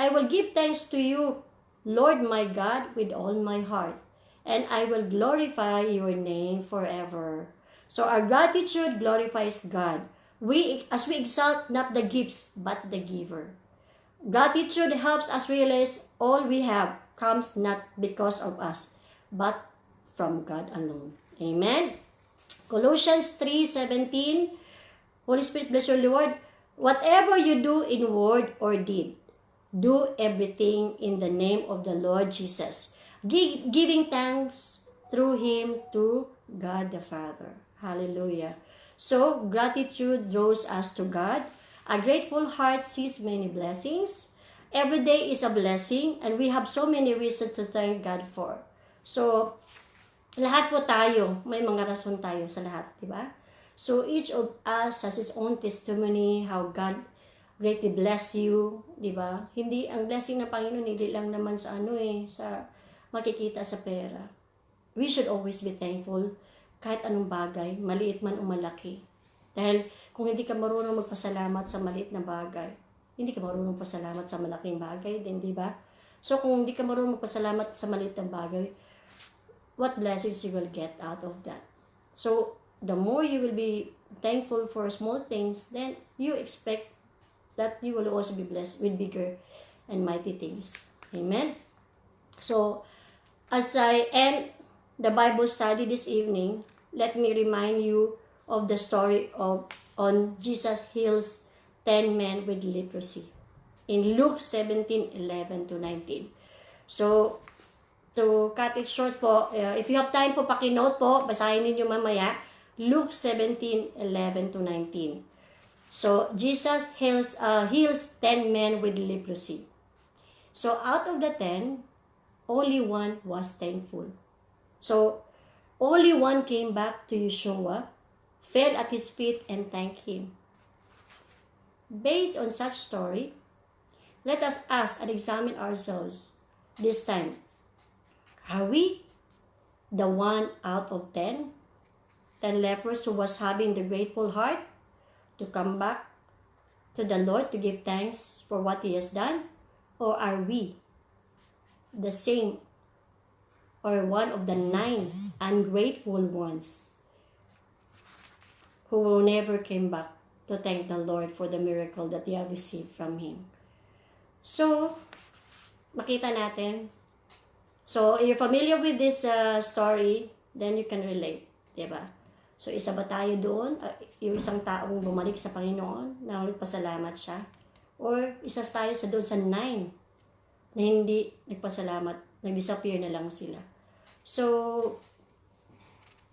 I will give thanks to you, Lord my God, with all my heart. And I will glorify your name forever. So our gratitude glorifies God. As we exalt not the gifts, but the giver. Gratitude helps us realize all we have comes not because of us, but from God alone. Amen? Colossians 3:17. Holy Spirit, bless your Lord. Whatever you do in word or deed, do everything in the name of the Lord Jesus, giving thanks through Him to God the Father. Hallelujah. So, gratitude draws us to God. A grateful heart sees many blessings. Every day is a blessing and we have so many reasons to thank God for. So, lahat po tayo, may mga rason tayo sa lahat, di ba? So, each of us has its own testimony, how God greatly bless you, di ba? Hindi, ang blessing ng Panginoon, hindi lang naman sa sa makikita sa pera. we should always be thankful kahit anong bagay, maliit man o malaki. Dahil kung hindi ka marunong magpasalamat sa maliit na bagay, hindi ka marunong pasalamat sa malaking bagay din, di ba? So kung hindi ka marunong magpasalamat sa maliit na bagay, what blessings you will get out of that? So the more you will be thankful for small things, then you expect that you will also be blessed with bigger and mighty things. Amen? So, as I end the Bible study this evening, let me remind you of the story of on Jesus heals 10 men with leprosy in Luke 17:11 to 19. So, to cut it short po, if you have time po, pakinote po, basahin ninyo mamaya, Luke 17:11 to 19. So, Jesus heals 10 men with leprosy. So, out of the 10, only one was thankful. So, only one came back to Yeshua, fell at his feet, and thanked him. Based on such story, let us ask and examine ourselves this time. Are we the one out of 10 lepers who was having the grateful heart to come back to the Lord to give thanks for what He has done? Or are we the same or one of the 9 ungrateful ones who never came back to thank the Lord for the miracle that they have received from Him? So, makita natin. So, if you're familiar with this story, then you can relate, diba? So, isa ba tayo doon? Yung isang taong bumalik sa Panginoon na nagpasalamat siya? Or isa tayo sa doon sa 9 na hindi nagpasalamat, nag-disappear na lang sila. So,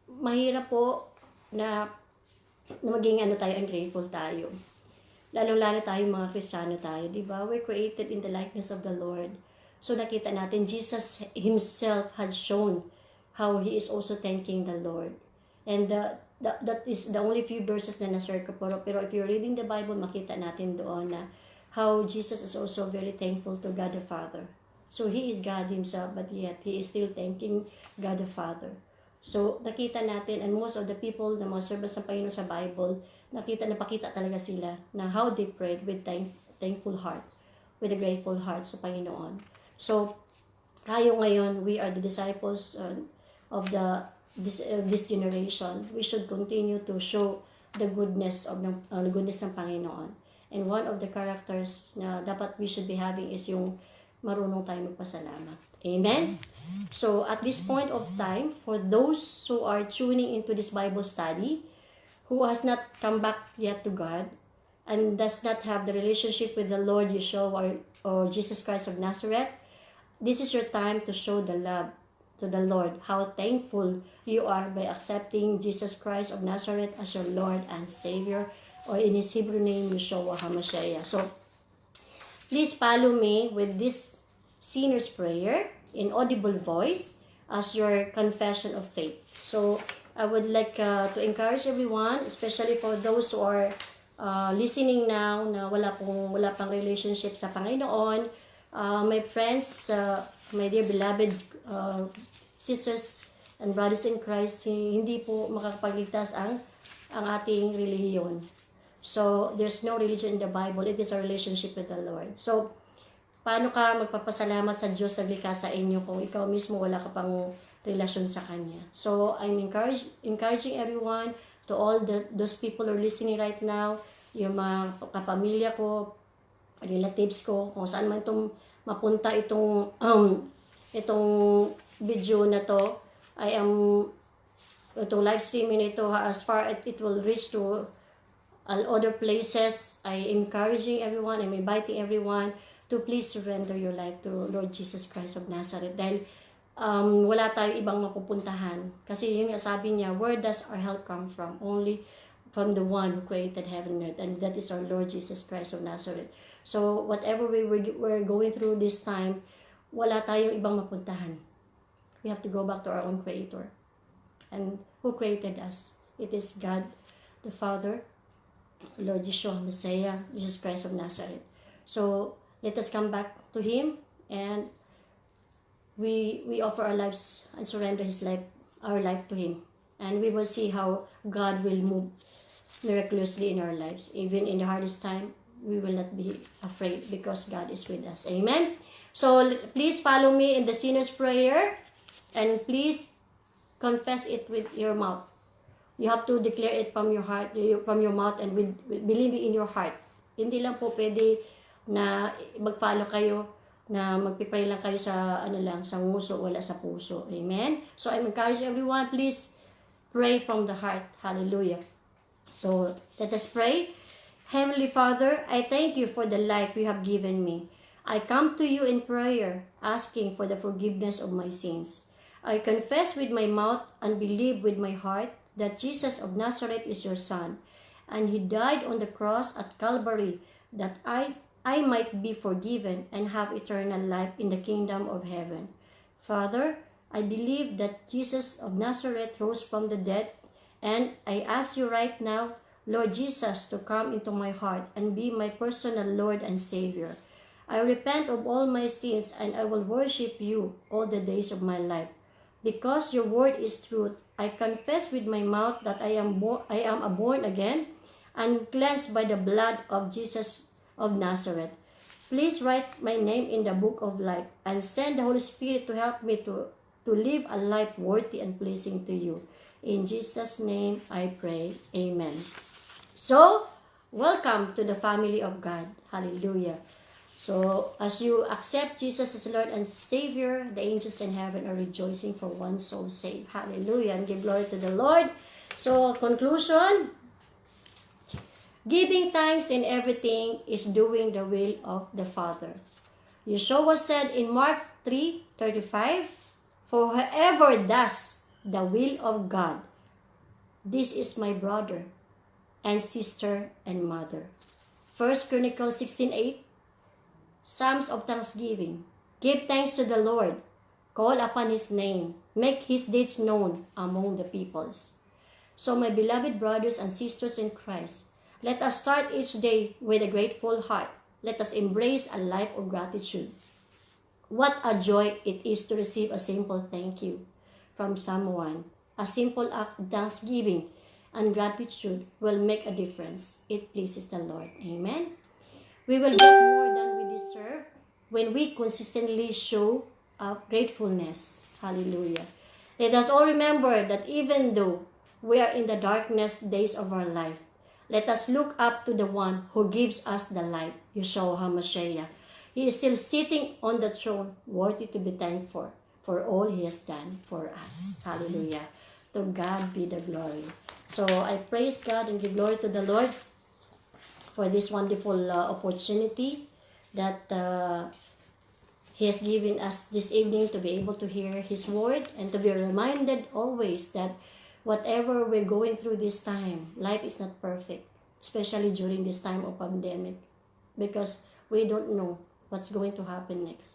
mahirap po na maging tayo, ungrateful tayo. Lalong-lalo tayo mga Kristiyano tayo, di ba? We're created in the likeness of the Lord. So, nakita natin, Jesus Himself had shown how He is also thanking the Lord. And that is the only few verses na na-share ko. Pero if you're reading the Bible, makita natin doon na how Jesus is also very thankful to God the Father. So, He is God Himself, but yet He is still thanking God the Father. So, nakita natin, and most of the people na mga servants ng Panginoon sa Bible, napakita talaga sila na how they prayed with thankful heart, with a grateful heart sa Panginoon. So, tayo ngayon, we are the disciples of this generation. We should continue to show the goodness of ng Panginoon. And one of the characters na dapat we should be having is yung marunong tayo magpasalamat. Amen? So, at this point of time, for those who are tuning into this Bible study, who has not come back yet to God, and does not have the relationship with the Lord Yeshua or Jesus Christ of Nazareth, this is your time to show the love to the Lord, how thankful you are by accepting Jesus Christ of Nazareth as your Lord and Savior, or in His Hebrew name, Yeshua HaMashiach. So, please follow me with this sinner's prayer in audible voice as your confession of faith. So, I would like to encourage everyone, especially for those who are listening now na wala pang relationship sa Panginoon, my friends, my dear beloved sisters and brothers in Christ, hindi po makakapagligtas ang ating relihiyon. So, there's no religion in the Bible. It is a relationship with the Lord. So, paano ka magpapasalamat sa Diyos na likha sa inyo kung ikaw mismo wala ka pang relasyon sa Kanya? So, I'm encouraging everyone, to all those people who are listening right now, yung mga kapamilya ko, relatives ko, kung saan man itong mapunta itong video na to, itong live streaming ito, as far as it will reach to other places, I encouraging everyone, I'm inviting everyone to please surrender your life to Lord Jesus Christ of Nazareth. Dahil wala tayong ibang mapupuntahan. Kasi yun nga sabi niya, where does our help come from? Only from the one who created heaven and earth, and that is our Lord Jesus Christ of Nazareth. So, whatever we're going through this time, wala tayong ibang mapuntahan. We have to go back to our own Creator. And who created us? It is God, the Father, Lord Yeshua, Messiah, Jesus Christ of Nazareth. So, let us come back to Him and let us continue to show the goodness of ng Panginoon. So, I will continue to pray for you. So, let us come back to Him and we offer our lives and surrender our life to Him. And we will see how God will move miraculously in our lives. Even in the hardest time, we will not be afraid because God is with us. Amen? So, please follow me in the sinner's prayer. And please confess it with your mouth. You have to declare it from your heart, from your mouth, and believe it in your heart. Hindi lang po pwede na mag-follow kayo, na magpipray lang kayo sa sa nguso, wala sa puso. Amen? So, I encourage everyone, please pray from the heart. Hallelujah. So, let us pray. Heavenly Father, I thank you for the life you have given me. I come to you in prayer, asking for the forgiveness of my sins. I confess with my mouth and believe with my heart that Jesus of Nazareth is your Son, and He died on the cross at Calvary that I might be forgiven and have eternal life in the kingdom of heaven. Father, I believe that Jesus of Nazareth rose from the dead, and I ask you right now, Lord Jesus, to come into my heart and be my personal Lord and Savior. I repent of all my sins, and I will worship you all the days of my life. Because your word is truth, I confess with my mouth that I am born again and cleansed by the blood of Jesus of Nazareth. Please write my name in the book of life and send the Holy Spirit to help me to live a life worthy and pleasing to you. In Jesus' name I pray. Amen. So, welcome to the family of God. Hallelujah. So, as you accept Jesus as Lord and Savior, the angels in heaven are rejoicing for one soul saved. Hallelujah. And give glory to the Lord. So, conclusion. Giving thanks in everything is doing the will of the Father. Yeshua said in Mark 3:35, "For whoever does the will of God, this is my brother and sister and mother." 1 Chronicles 16:8, Psalms of Thanksgiving. Give thanks to the Lord. Call upon His name. Make His deeds known among the peoples. So, my beloved brothers and sisters in Christ, let us start each day with a grateful heart. Let us embrace a life of gratitude. What a joy it is to receive a simple thank you from someone. A simple act of thanksgiving and gratitude will make a difference. It pleases the Lord. Amen. We will get more than we deserve when we consistently show gratefulness. Hallelujah. Let us all remember that even though we are in the darkness days of our life, let us look up to the one who gives us the light, Yeshua HaMashiach. He is still sitting on the throne, worthy to be thanked for all He has done for us. Hallelujah. To God be the glory. So I praise God and give glory to the Lord for this wonderful opportunity that He has given us this evening to be able to hear His word and to be reminded always that whatever we're going through this time, life is not perfect, especially during this time of pandemic, because we don't know what's going to happen next.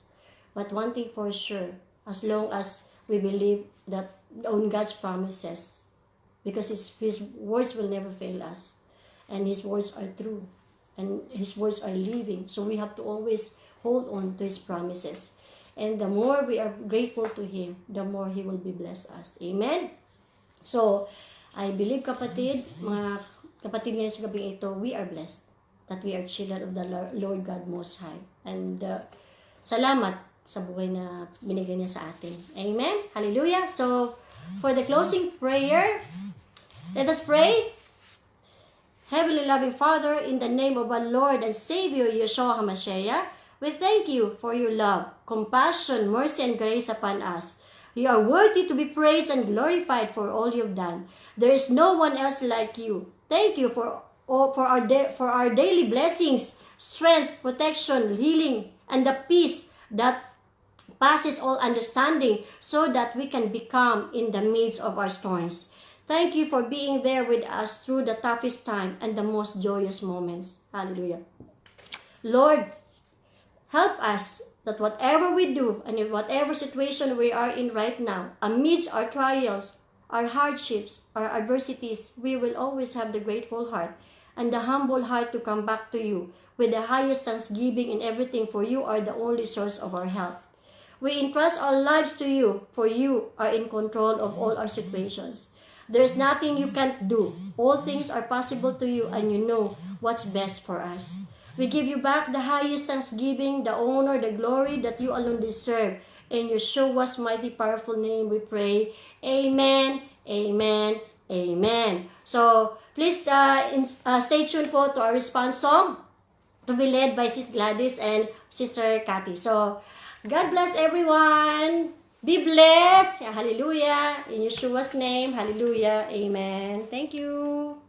But one thing for sure, as long as we believe that on God's promises, because His words will never fail us, and His words are true, and His words are living. So we have to always hold on to His promises. And the more we are grateful to Him, the more He will be bless us. Amen? So, I believe mga kapatid ngayon sa gabi ito, we are blessed that we are children of the Lord God Most High. And salamat sa buhay na binigay niya sa atin. Amen? Hallelujah! So, for the closing prayer, let us pray. Heavenly loving Father, in the name of our Lord and Savior, Yeshua HaMashiach, we thank you for your love, compassion, mercy, and grace upon us. You are worthy to be praised and glorified for all you've done. There is no one else like you. Thank you for our daily blessings, strength, protection, healing, and the peace that passes all understanding, so that we can be calm in the midst of our storms. Thank you for being there with us through the toughest time and the most joyous moments. Hallelujah. Lord, help us that whatever we do and in whatever situation we are in right now, amidst our trials, our hardships, our adversities, we will always have the grateful heart and the humble heart to come back to you with the highest thanksgiving in everything, for you are the only source of our help. We entrust our lives to you, for you are in control of all our situations. There's nothing you can't do. All things are possible to you, and you know what's best for us. We give you back the highest thanksgiving, the honor, the glory that you alone deserve. In Yeshua's mighty, powerful name we pray. Amen, amen, amen. So, please stay tuned po to our response song to be led by Sis Gladys and Sister Cathy. So, God bless everyone. Be blessed. Hallelujah. In Yeshua's name. Hallelujah. Amen. Thank you.